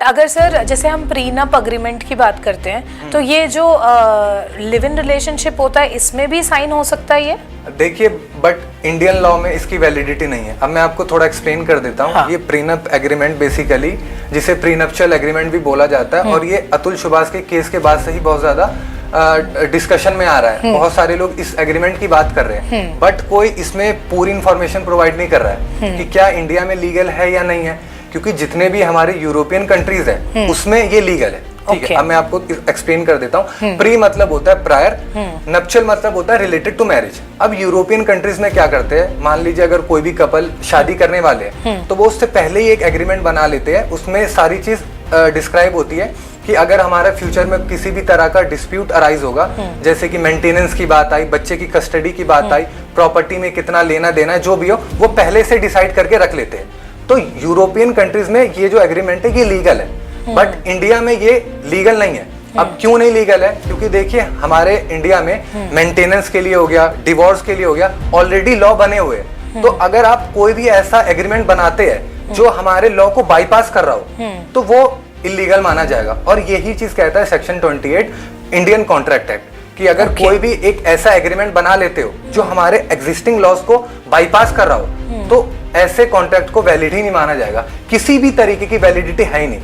अगर सर जैसे हम प्रीनप अग्रीमेंट की बात करते हैं तो ये जो लिव इन रिलेशनशिप होता है इसमें भी साइन हो सकता है ये? देखिए, बट इंडियन लॉ में इसकी वैलिडिटी नहीं है। अब मैं आपको थोड़ा एक्सप्लेन कर देता हूँ। हाँ। ये प्रीनप एग्रीमेंट बेसिकली, जिसे प्रीनप्शल एग्रीमेंट भी बोला जाता है, और ये अतुल सुभाष के केस के बाद से ही बहुत ज्यादा डिस्कशन में आ रहा है। बहुत सारे लोग इस एग्रीमेंट की बात कर रहे हैं, बट कोई इसमें पूरी इंफॉर्मेशन प्रोवाइड नहीं कर रहा है कि क्या इंडिया में लीगल है या नहीं है, क्योंकि जितने भी हमारे यूरोपियन कंट्रीज है उसमें ये लीगल है। ठीक है, अब मैं आपको एक्सप्लेन कर देता हूँ। प्री मतलब होता है प्रायर, नप्चल मतलब होता है रिलेटेड टू मैरिज। अब यूरोपियन कंट्रीज में क्या करते हैं, मान लीजिए अगर कोई भी कपल शादी करने वाले हैं तो वो उससे पहले ही एक एग्रीमेंट बना लेते हैं। उसमें सारी चीज डिस्क्राइब होती है कि अगर हमारा फ्यूचर में किसी भी तरह का डिस्प्यूट अराइज होगा, जैसे कि मेंटेनेंस की बात आई, बच्चे की कस्टडी की बात आई, प्रॉपर्टी में कितना लेना देना है, जो भी हो वो पहले से डिसाइड करके रख लेते हैं। तो यूरोपियन कंट्रीज में ये जो एग्रीमेंट है ये लीगल है, बट इंडिया में ये लीगल नहीं है। अब क्यों नहीं लीगल है? क्योंकि देखिए, हमारे इंडिया में मेंटेनेंस के लिए हो गया, डिवोर्स के लिए हो गया, ऑलरेडी लॉ बने हुए हैं। तो अगर आप कोई भी ऐसा एग्रीमेंट बनाते हैं जो हमारे लॉ को बाईपास कर रहा हो तो वो इलीगल माना जाएगा। और यही चीज कहता है सेक्शन 28 इंडियन कॉन्ट्रैक्ट एक्ट, कि अगर कोई भी एक ऐसा एग्रीमेंट बना लेते हो जो हमारे एग्जिस्टिंग लॉज को बाईपास कर रहा हो तो ऐसे कॉन्ट्रैक्ट को वैलिड ही नहीं माना जाएगा। किसी भी तरीके की वैलिडिटी है ही नहीं।